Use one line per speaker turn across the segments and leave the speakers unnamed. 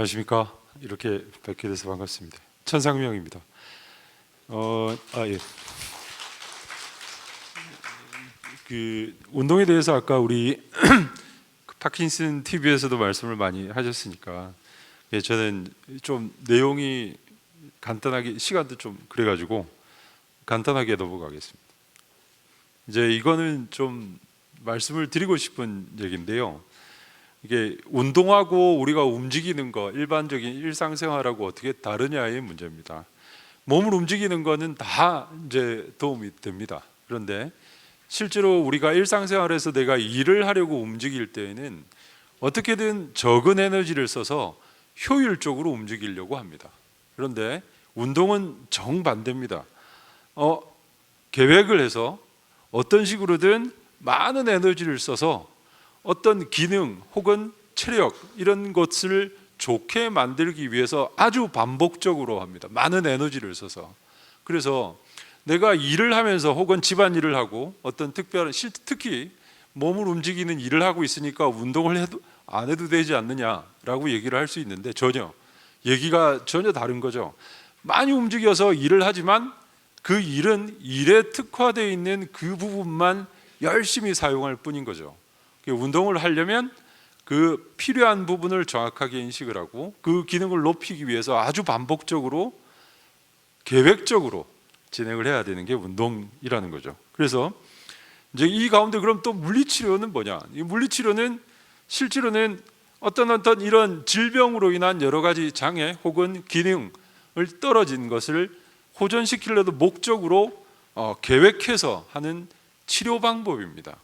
안녕하십니까. 이렇게 뵙게 돼서 반갑습니다. 천상명입니다. 예. 그 운동에 대해서 아까 우리 파킨슨 TV에서도 말씀을 많이 하셨으니까 저는 좀 내용이 간단하게 시간도 좀 그래가지고 간단하게 넘어가겠습니다. 이제 이거는 좀 말씀을 드리고 싶은 얘기인데요. 이게 운동하고 우리가 움직이는 거, 일반적인 일상생활하고 어떻게 다르냐의 문제입니다. 몸을 움직이는 거는 다 이제 도움이 됩니다. 그런데 실제로 우리가 일상생활에서 내가 일을 하려고 움직일 때에는 어떻게든 적은 에너지를 써서 효율적으로 움직이려고 합니다. 그런데 운동은 정반대입니다. 계획을 해서 어떤 식으로든 많은 에너지를 써서 어떤 기능 혹은 체력 이런 것을 좋게 만들기 위해서 아주 반복적으로 합니다. 많은 에너지를 써서. 그래서 내가 일을 하면서 혹은 집안일을 하고 어떤 특별한 특히 몸을 움직이는 일을 하고 있으니까 운동을 안 해도 되지 않느냐라고 얘기를 할 수 있는데 얘기가 전혀 다른 거죠. 많이 움직여서 일을 하지만 그 일은 일에 특화되어 있는 그 부분만 열심히 사용할 뿐인 거죠. 운동을 하려면 그 필요한 부분을 정확하게 인식을 하고 그 기능을 높이기 위해서 아주 반복적으로 계획적으로 진행을 해야 되는 게 운동이라는 거죠. 그래서 이제 이 가운데 그럼 또 물리치료는 뭐냐? 이 물리치료는 실제로는 어떤 이런 질병으로 인한 여러 가지 장애 혹은 기능을 떨어진 것을 호전시키려도 목적으로 계획해서 하는 치료 방법입니다.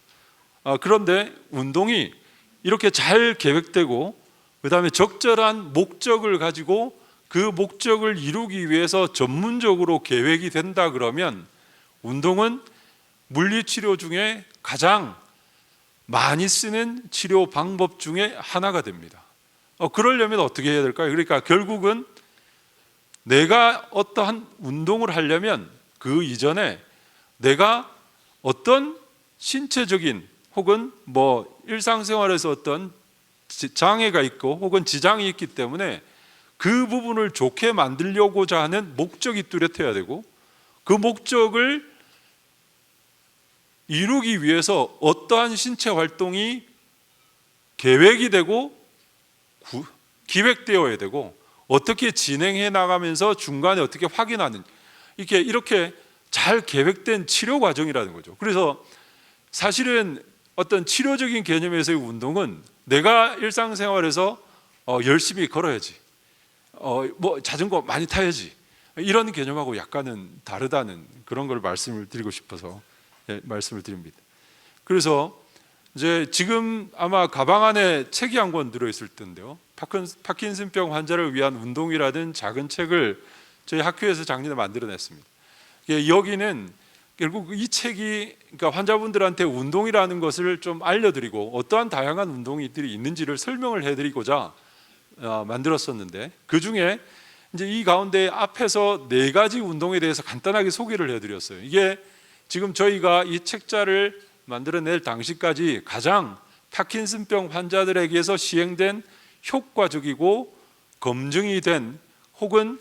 그런데 운동이 이렇게 잘 계획되고 그 다음에 적절한 목적을 가지고 그 목적을 이루기 위해서 전문적으로 계획이 된다 그러면 운동은 물리치료 중에 가장 많이 쓰는 치료 방법 중에 하나가 됩니다. 그러려면 어떻게 해야 될까요? 그러니까 결국은 내가 어떠한 운동을 하려면 그 이전에 내가 어떤 신체적인 혹은 일상생활에서 어떤 장애가 있고 혹은 지장이 있기 때문에 그 부분을 좋게 만들려고자 하는 목적이 뚜렷해야 되고 그 목적을 이루기 위해서 어떠한 신체 활동이 계획이 되고 기획되어야 되고 어떻게 진행해 나가면서 중간에 어떻게 확인하는 이렇게 잘 계획된 치료 과정이라는 거죠. 그래서 사실은 어떤 치료적인 개념에서의 운동은 내가 일상생활에서 열심히 걸어야지, 자전거 많이 타야지 이런 개념하고 약간은 다르다는 그런 걸 말씀을 드리고 싶어서 말씀을 드립니다. 그래서 이제 지금 아마 가방 안에 책이 한 권 들어있을 텐데요. 파킨슨병 환자를 위한 운동이라는 작은 책을 저희 학교에서 작년에 만들어냈습니다. 여기는 결국 이 책이 그러니까 환자분들한테 운동이라는 것을 좀 알려드리고 어떠한 다양한 운동들이 있는지를 설명을 해드리고자 만들었었는데 그 중에 이제 이 가운데 앞에서 4가지 운동에 대해서 간단하게 소개를 해드렸어요. 이게 지금 저희가 이 책자를 만들어낼 당시까지 가장 파킨슨병 환자들에게서 시행된 효과적이고 검증이 된 혹은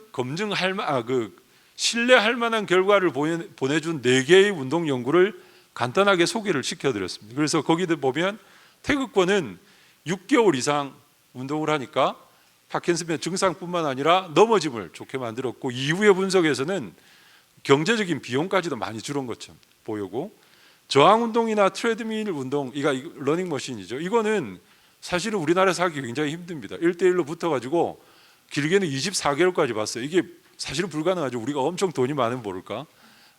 신뢰할 만한 결과를 보내준 4개의 운동 연구를 간단하게 소개를 시켜드렸습니다. 그래서 거기들 보면 태극권은 6개월 이상 운동을 하니까 파킨슨병 증상뿐만 아니라 넘어짐을 좋게 만들었고 이후의 분석에서는 경제적인 비용까지도 많이 줄은 것처럼 보이고 저항 운동이나 트레드밀 운동, 이거 러닝머신이죠. 이거는 사실은 우리나라에서 하기 굉장히 힘듭니다. 1대1로 붙어가지고 길게는 24개월까지 봤어요. 이게 사실은 불가능하죠. 우리가 엄청 돈이 많으면 모를까.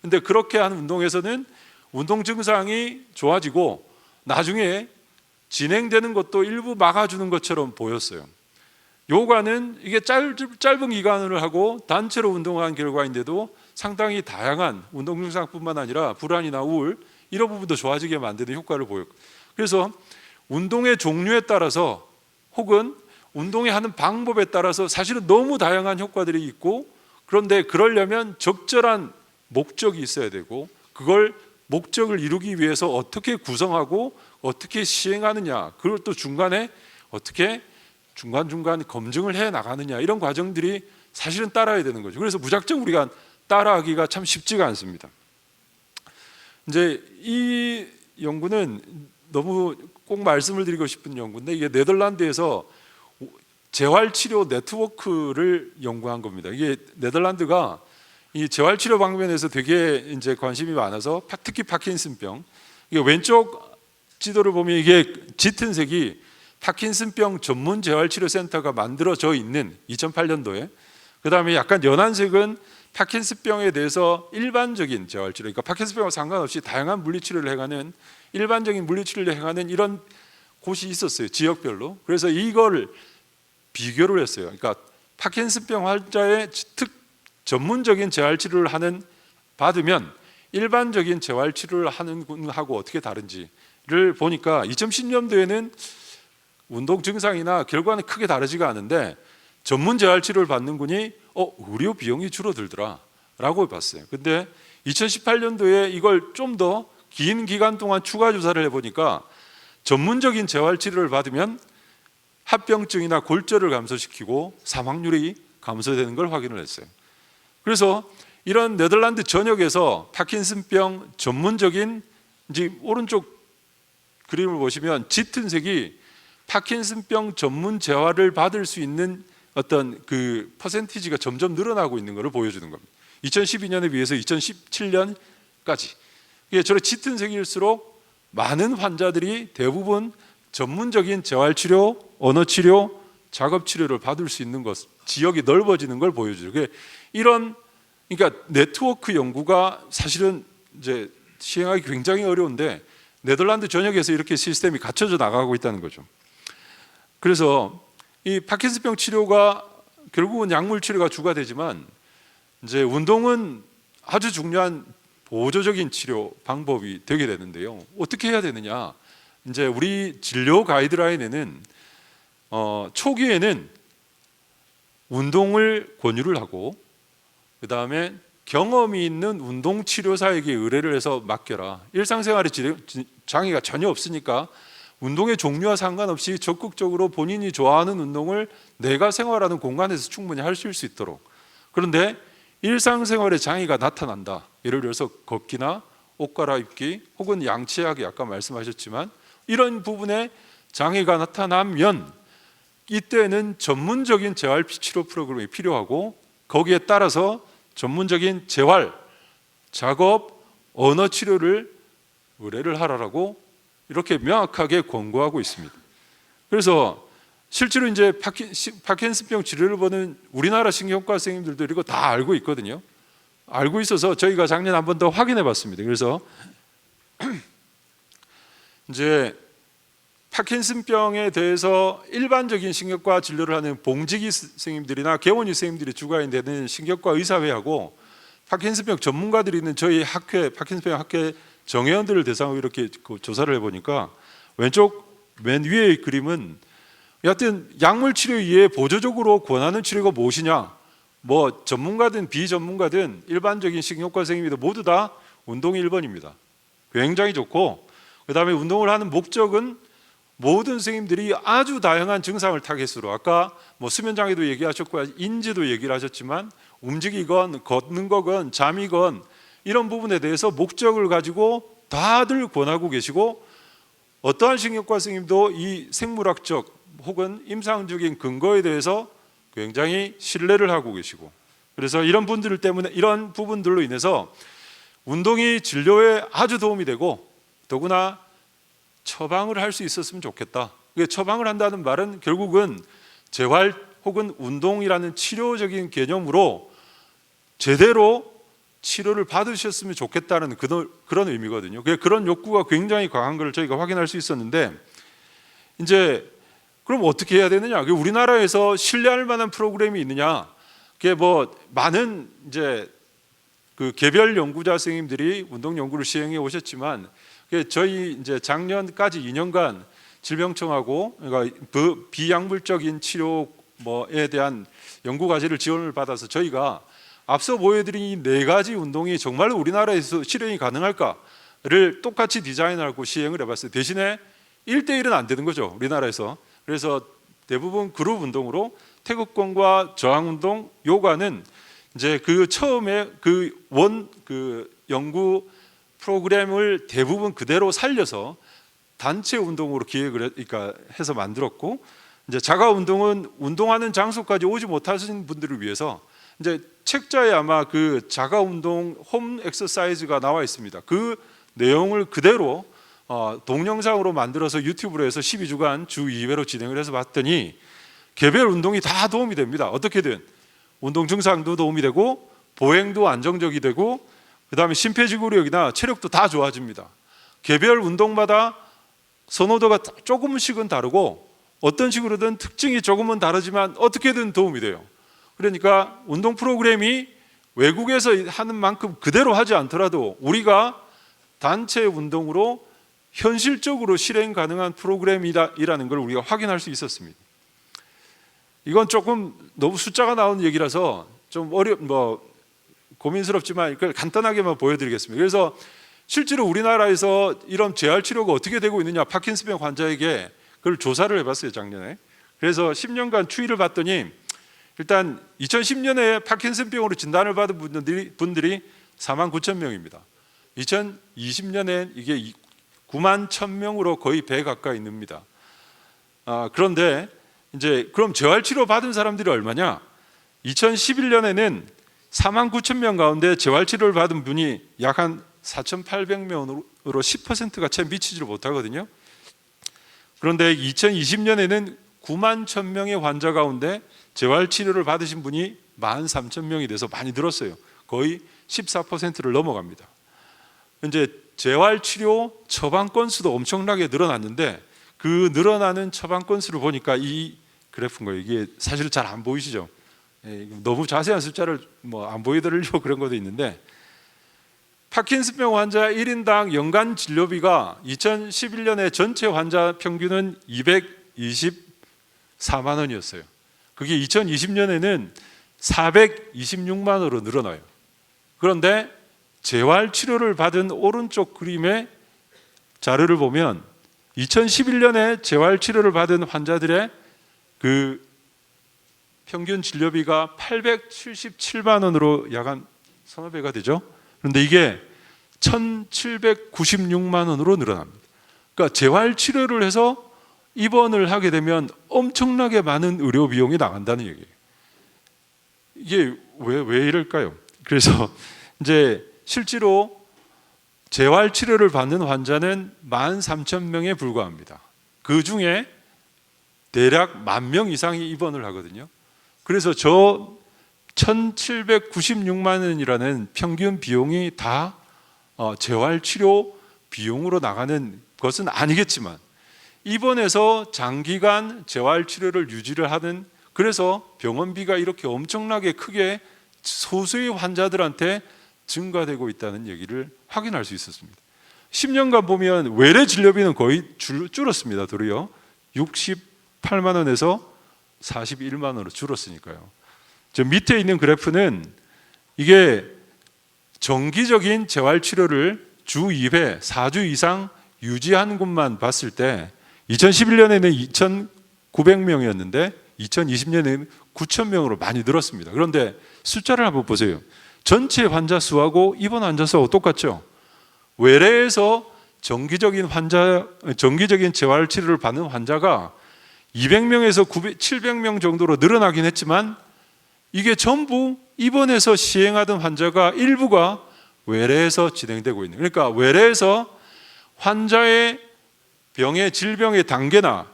근데 그렇게 하는 운동에서는 운동 증상이 좋아지고 나중에 진행되는 것도 일부 막아주는 것처럼 보였어요. 요가는 이게 짧은 기간을 하고 단체로 운동한 결과인데도 상당히 다양한 운동 증상뿐만 아니라 불안이나 우울 이런 부분도 좋아지게 만드는 효과를 보였고, 그래서 운동의 종류에 따라서 혹은 운동의 하는 방법에 따라서 사실은 너무 다양한 효과들이 있고, 그런데 그러려면 적절한 목적이 있어야 되고 그걸 목적을 이루기 위해서 어떻게 구성하고 어떻게 시행하느냐, 그걸 또 중간에 어떻게 중간중간 검증을 해 나가느냐, 이런 과정들이 사실은 따라야 되는 거죠. 그래서 무작정 우리가 따라하기가 참 쉽지가 않습니다. 이제 이 연구는 너무 꼭 말씀을 드리고 싶은 연구인데, 이게 네덜란드에서 재활치료 네트워크를 연구한 겁니다. 이게 네덜란드가 이 재활치료 방면에서 되게 이제 관심이 많아서 특히 파킨슨병, 이게 왼쪽 지도를 보면 이게 짙은 색이 파킨슨병 전문 재활치료센터가 만들어져 있는 2008년도에, 그 다음에 약간 연한 색은 파킨슨병에 대해서 일반적인 재활치료, 그러니까 파킨슨병과 상관없이 다양한 물리치료를 해가는, 일반적인 물리치료를 해가는 이런 곳이 있었어요, 지역별로. 그래서 이걸 비교를 했어요. 그러니까 파킨슨병 환자의 전문적인 재활치료를 받으면 일반적인 재활치료를 하는 분하고 어떻게 다른지를 보니까 2010년도에는 운동 증상이나 결과는 크게 다르지가 않은데, 전문 재활치료를 받는 분이 의료 비용이 줄어들더라 라고 봤어요. 근데 2018년도에 이걸 좀 더 긴 기간 동안 추가 조사를 해보니까 전문적인 재활치료를 받으면 합병증이나 골절을 감소시키고 사망률이 감소되는 걸 확인을 했어요. 그래서 이런 네덜란드 전역에서 파킨슨병 전문적인, 이제 오른쪽 그림을 보시면 짙은 색이 파킨슨병 전문 재활을 받을 수 있는 어떤 그 퍼센티지가 점점 늘어나고 있는 것을 보여주는 겁니다. 2012년에 비해서 2017년까지 이게 저렇게 짙은 색일수록 많은 환자들이 대부분 전문적인 재활치료, 언어치료, 작업치료를 받을 수 있는 것, 지역이 넓어지는 걸 보여줘요. 그러니까 네트워크 연구가 사실은 이제 시행하기 굉장히 어려운데, 네덜란드 전역에서 이렇게 시스템이 갖춰져 나가고 있다는 거죠. 그래서 이 파킨슨병 치료가 결국은 약물 치료가 주가 되지만, 이제 운동은 아주 중요한 보조적인 치료 방법이 되게 되는데요. 어떻게 해야 되느냐? 이제 우리 진료 가이드라인에는 초기에는 운동을 권유를 하고, 그 다음에 경험이 있는 운동치료사에게 의뢰를 해서 맡겨라. 일상생활에 장애가 전혀 없으니까 운동의 종류와 상관없이 적극적으로 본인이 좋아하는 운동을 내가 생활하는 공간에서 충분히 하실 수 있도록. 그런데 일상생활에 장애가 나타난다, 예를 들어서 걷기나 옷 갈아입기 혹은 양치하기, 아까 말씀하셨지만 이런 부분에 장애가 나타나면 이때는 전문적인 재활치료 프로그램이 필요하고, 거기에 따라서 전문적인 재활, 작업, 언어 치료를 의뢰를 하라고 이렇게 명확하게 권고하고 있습니다. 그래서 실제로 이제 파킨슨병 치료를 보는 우리나라 신경과 선생님들도 이거 다 알고 있거든요. 알고 있어서 저희가 작년에 한 번 더 확인해 봤습니다. 그래서 이제 파킨슨병에 대해서 일반적인 신경과 진료를 하는 봉지기 선생님들이나 개원이 선생님들이 주관이 되는 신경과 의사회하고 파킨슨병 전문가들이 있는 저희 학회, 파킨슨병 학회 정회원들을 대상으로 이렇게 조사를 해보니까, 왼쪽 맨 위의 그림은 여하튼 약물 치료 이외에 보조적으로 권하는 치료가 무엇이냐, 뭐 전문가든 비전문가든 일반적인 신경과 선생님들 모두 다 운동이 1번입니다. 굉장히 좋고, 그 다음에 운동을 하는 목적은 모든 선생님들이 아주 다양한 증상을 타겟으로, 아까 뭐 수면장애도 얘기하셨고 인지도 얘기를 하셨지만 움직이건 걷는 거건 잠이건 이런 부분에 대해서 목적을 가지고 다들 권하고 계시고, 어떠한 신경과 선생님도 이 생물학적 혹은 임상적인 근거에 대해서 굉장히 신뢰를 하고 계시고, 그래서 이런 분들 때문에, 이런 부분들로 인해서 운동이 진료에 아주 도움이 되고, 더구나 처방을 할 수 있었으면 좋겠다. 처방을 한다는 말은 결국은 재활 혹은 운동이라는 치료적인 개념으로 제대로 치료를 받으셨으면 좋겠다는 그런 의미거든요. 그런 욕구가 굉장히 강한 걸 저희가 확인할 수 있었는데, 이제 그럼 어떻게 해야 되느냐? 우리나라에서 신뢰할 만한 프로그램이 있느냐? 그게 뭐 많은 이제 그 개별 연구자 선생님들이 운동 연구를 시행해 오셨지만, 저희 이제 작년까지 2년간 질병청하고, 그러니까 비약물적인 치료에 대한 연구 과제를 지원을 받아서 저희가 앞서 보여드린 이 4가지 운동이 정말 우리나라에서 실행이 가능할까를 똑같이 디자인하고 시행을 해봤어요. 대신에 1대1은 안 되는 거죠, 우리나라에서. 그래서 대부분 그룹 운동으로 태극권과 저항 운동, 요가는 이제 그 처음에 그 연구 프로그램을 대부분 그대로 살려서 단체 운동으로 그러니까 해서 만들었고, 이제 자가 운동은 운동하는 장소까지 오지 못하신 분들을 위해서 이제 책자에 아마 그 자가 운동 홈 엑서사이즈가 나와 있습니다. 그 내용을 그대로 동영상으로 만들어서 유튜브로 해서 12주간 주 2회로 진행을 해서 봤더니 개별 운동이 다 도움이 됩니다. 어떻게든 운동 증상도 도움이 되고 보행도 안정적이 되고 그다음에 심폐지구력이나 체력도 다 좋아집니다. 개별 운동마다 선호도가 조금씩은 다르고 어떤 식으로든 특징이 조금은 다르지만 어떻게든 도움이 돼요. 그러니까 운동 프로그램이 외국에서 하는 만큼 그대로 하지 않더라도 우리가 단체 운동으로 현실적으로 실행 가능한 프로그램이라는 걸 우리가 확인할 수 있었습니다. 이건 조금 너무 숫자가 나오는 얘기라서 좀 고민스럽지만 이걸 간단하게만 보여드리겠습니다. 그래서 실제로 우리나라에서 이런 재활 치료가 어떻게 되고 있느냐, 파킨슨병 환자에게 그걸 조사를 해봤어요, 작년에. 그래서 10년간 추이를 봤더니 일단 2010년에 파킨슨병으로 진단을 받은 분들이 4만 9천 명입니다. 2020년엔 이게 9만 1천 명으로 거의 배 가까이 늡니다. 그런데 이제 그럼 재활 치료 받은 사람들이 얼마냐? 2011년에는 4만 9천 명 가운데 재활 치료를 받은 분이 약 한 4,800명으로 10%가 채 미치지를 못하거든요. 그런데 2020년에는 9만 1천 명의 환자 가운데 재활 치료를 받으신 분이 13,000명이 돼서 많이 늘었어요. 거의 14%를 넘어갑니다. 이제 재활 치료 처방 건수도 엄청나게 늘어났는데 그 늘어나는 처방 건수를 보니까 이 그래프인 거예요. 이게 사실 잘 안 보이시죠? 너무 자세한 숫자를 안 보여드리려고 그런 것도 있는데, 파킨슨병 환자 1인당 연간 진료비가 2011년에 전체 환자 평균은 224만 원이었어요. 그게 2020년에는 426만 원으로 늘어나요. 그런데 재활 치료를 받은 오른쪽 그림의 자료를 보면 2011년에 재활 치료를 받은 환자들의 그 평균 진료비가 877만 원으로 약 한 서너 배가 되죠. 그런데 이게 1,796만 원으로 늘어납니다. 그러니까 재활 치료를 해서 입원을 하게 되면 엄청나게 많은 의료 비용이 나간다는 얘기예요. 이게 왜 이럴까요? 그래서 이제 실제로 재활 치료를 받는 환자는 13,000명에 불과합니다. 그 중에 대략 10,000명 이상이 입원을 하거든요. 그래서 저 1,796만 원이라는 평균 비용이 다 재활 치료 비용으로 나가는 것은 아니겠지만, 입원해서 장기간 재활 치료를 유지를 하는, 그래서 병원비가 이렇게 엄청나게 크게 소수의 환자들한테 증가되고 있다는 얘기를 확인할 수 있었습니다. 10년간 보면 외래 진료비는 거의 줄었습니다. 도리어 68만 원에서 41만 원으로 줄었으니까요. 저 밑에 있는 그래프는 이게 정기적인 재활 치료를 주 2회 4주 이상 유지한 것만 봤을 때 2011년에는 2,900명이었는데 2020년에는 9,000명으로 많이 늘었습니다. 그런데 숫자를 한번 보세요. 전체 환자 수하고 입원 환자 수하고 똑같죠. 외래에서 정기적인 재활 치료를 받는 환자가 200명에서 700명 정도로 늘어나긴 했지만, 이게 전부 입원해서 시행하던 환자가 일부가 외래에서 진행되고 있는, 그러니까 외래에서 환자의 질병의 단계나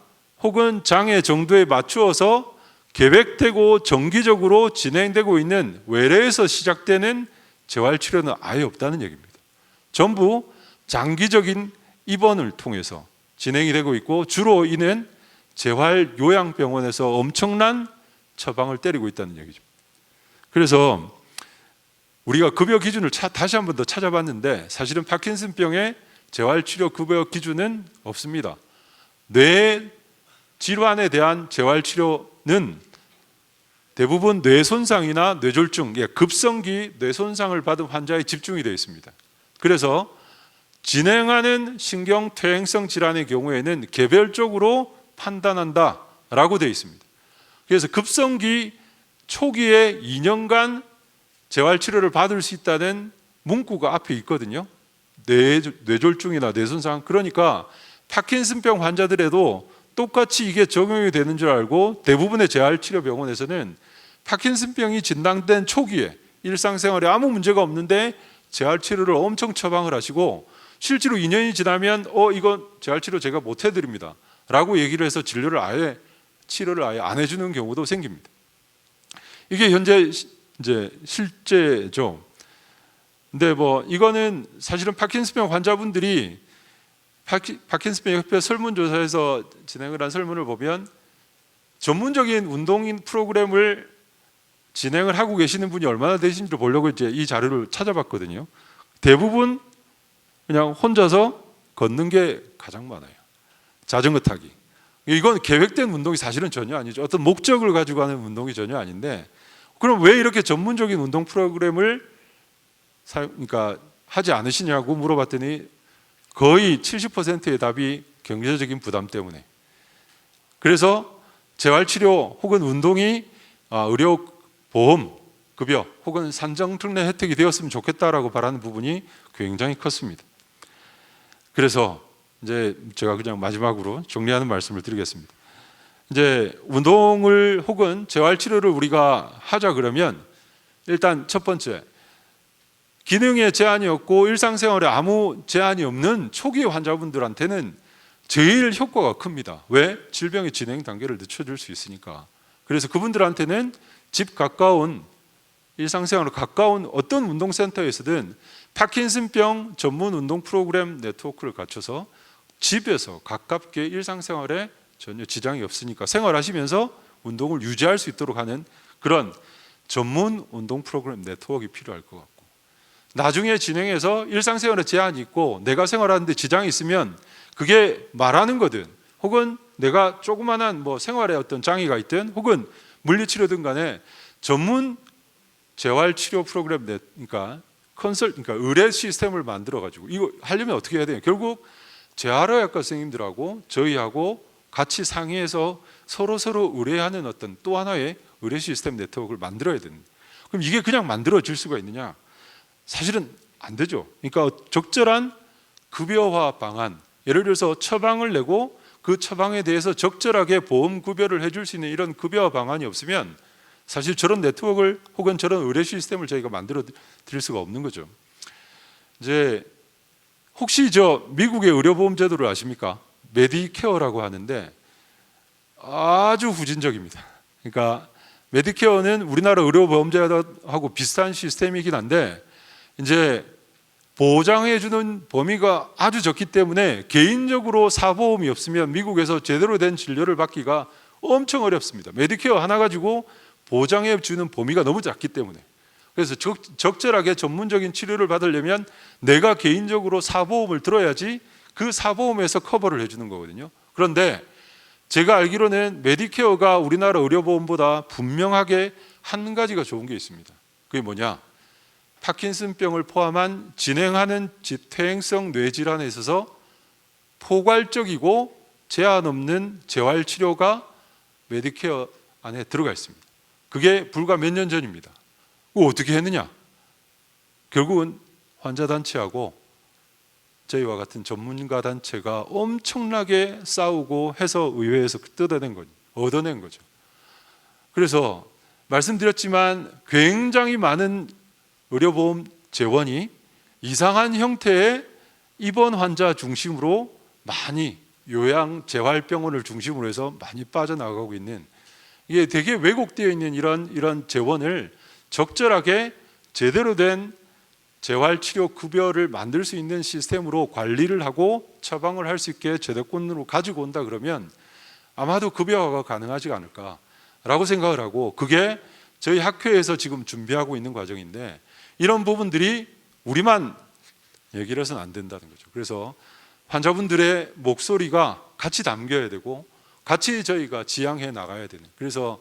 혹은 장애 정도에 맞추어서 계획되고 정기적으로 진행되고 있는 외래에서 시작되는 재활치료는 아예 없다는 얘기입니다. 전부 장기적인 입원을 통해서 진행이 되고 있고, 주로 이는 재활요양병원에서 엄청난 처방을 때리고 있다는 얘기죠. 그래서 우리가 급여 기준을 다시 한 번 더 찾아봤는데, 사실은 파킨슨병의 재활치료 급여 기준은 없습니다. 뇌 질환에 대한 재활치료는 대부분 뇌손상이나 뇌졸중, 급성기 뇌손상을 받은 환자에 집중이 되어 있습니다. 그래서 진행하는 신경퇴행성 질환의 경우에는 개별적으로 판단한다, 라고 되어 있습니다. 그래서 급성기 초기에 2년간 재활치료를 받을 수 있다는 문구가 앞에 있거든요. 뇌졸중이나 뇌손상, 그러니까 파킨슨병 환자들에도 똑같이 이게 적용이 되는 줄 알고 대부분의 재활치료병원에서는 파킨슨병이 진단된 초기에 일상생활에 아무 문제가 없는데 재활치료를 엄청 처방을 하시고 실제로 2년이 지나면 이건 재활치료 제가 못 해드립니다 라고 얘기를 해서 치료를 아예 안 해주는 경우도 생깁니다. 이게 현재 이제 실제죠. 근데 이거는 사실은 파킨슨병 환자분들이 파킨슨병 협회 설문조사에서 진행을 한 설문을 보면 전문적인 운동 프로그램을 진행을 하고 계시는 분이 얼마나 되신지를 보려고 이제 이 자료를 찾아봤거든요. 대부분 그냥 혼자서 걷는 게 가장 많아요. 자전거 타기. 이건 계획된 운동이 사실은 전혀 아니죠. 어떤 목적을 가지고 하는 운동이 전혀 아닌데, 그럼 왜 이렇게 전문적인 운동 프로그램을 그러니까 하지 않으시냐고 물어봤더니 거의 70%의 답이 경제적인 부담 때문에. 그래서 재활치료 혹은 운동이 의료보험, 급여 혹은 산정특례 혜택이 되었으면 좋겠다라고 바라는 부분이 굉장히 컸습니다. 그래서 이제 제가 그냥 마지막으로 정리하는 말씀을 드리겠습니다. 이제 운동을 혹은 재활치료를 우리가 하자 그러면 일단 첫 번째, 기능에 제한이 없고 일상생활에 아무 제한이 없는 초기 환자분들한테는 제일 효과가 큽니다. 왜? 질병의 진행 단계를 늦춰줄 수 있으니까. 그래서 그분들한테는 집 가까운, 일상생활에 가까운 어떤 운동센터에서든 파킨슨병 전문 운동 프로그램 네트워크를 갖춰서 집에서 가깝게 일상생활에 전혀 지장이 없으니까 생활하시면서 운동을 유지할 수 있도록 하는 그런 전문 운동 프로그램 네트워크가 필요할 것 같고, 나중에 진행해서 일상생활에 제한이 있고 내가 생활하는데 지장이 있으면 그게 말하는 거든 혹은 내가 조그만한 생활에 어떤 장애가 있든 혹은 물리치료든 간에 전문 재활치료 프로그램 그러니까 의뢰 시스템을 만들어 가지고 이거 하려면 어떻게 해야 돼요? 결국 재활의학과 선생님들하고 저희하고 같이 상의해서 서로 의뢰하는 어떤 또 하나의 의뢰 시스템 네트워크를 만들어야 되는. 그럼 이게 그냥 만들어질 수가 있느냐? 사실은 안 되죠. 그러니까 적절한 급여화 방안, 예를 들어서 처방을 내고 그 처방에 대해서 적절하게 보험 급여를 해줄 수 있는 이런 급여화 방안이 없으면 사실 저런 네트워크를 혹은 저런 의뢰 시스템을 저희가 만들어 드릴 수가 없는 거죠. 이제 혹시 미국의 의료보험 제도를 아십니까? 메디케어라고 하는데 아주 후진적입니다. 그러니까 메디케어는 우리나라 의료보험제하고 비슷한 시스템이긴 한데 이제 보장해주는 범위가 아주 적기 때문에 개인적으로 사보험이 없으면 미국에서 제대로 된 진료를 받기가 엄청 어렵습니다. 메디케어 하나 가지고 보장해주는 범위가 너무 작기 때문에. 그래서 적절하게 전문적인 치료를 받으려면 내가 개인적으로 사보험을 들어야지 그 사보험에서 커버를 해주는 거거든요. 그런데 제가 알기로는 메디케어가 우리나라 의료보험보다 분명하게 한 가지가 좋은 게 있습니다. 그게 뭐냐? 파킨슨병을 포함한 진행하는 퇴행성 뇌질환에 있어서 포괄적이고 제한 없는 재활치료가 메디케어 안에 들어가 있습니다. 그게 불과 몇 년 전입니다. 어떻게 했느냐? 결국은 환자단체하고 저희와 같은 전문가 단체가 엄청나게 싸우고 해서 의회에서 얻어낸 거죠. 그래서 말씀드렸지만 굉장히 많은 의료보험 재원이 이상한 형태의 입원 환자 중심으로 많이 요양 재활병원을 중심으로 해서 많이 빠져나가고 있는, 이게 되게 왜곡되어 있는 이런 재원을 적절하게 제대로 된 재활치료 급여를 만들 수 있는 시스템으로 관리를 하고 처방을 할 수 있게 제도권으로 가지고 온다 그러면 아마도 급여화가 가능하지 않을까라고 생각을 하고, 그게 저희 학회에서 지금 준비하고 있는 과정인데 이런 부분들이 우리만 얘기를 해서는 안 된다는 거죠. 그래서 환자분들의 목소리가 같이 담겨야 되고 같이 저희가 지향해 나가야 되는, 그래서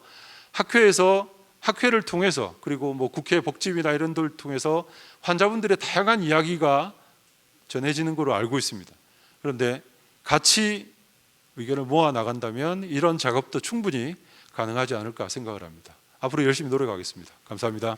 학회를 통해서 그리고 국회 복지위나 이런 데를 통해서 환자분들의 다양한 이야기가 전해지는 걸로 알고 있습니다. 그런데 같이 의견을 모아 나간다면 이런 작업도 충분히 가능하지 않을까 생각을 합니다. 앞으로 열심히 노력하겠습니다. 감사합니다.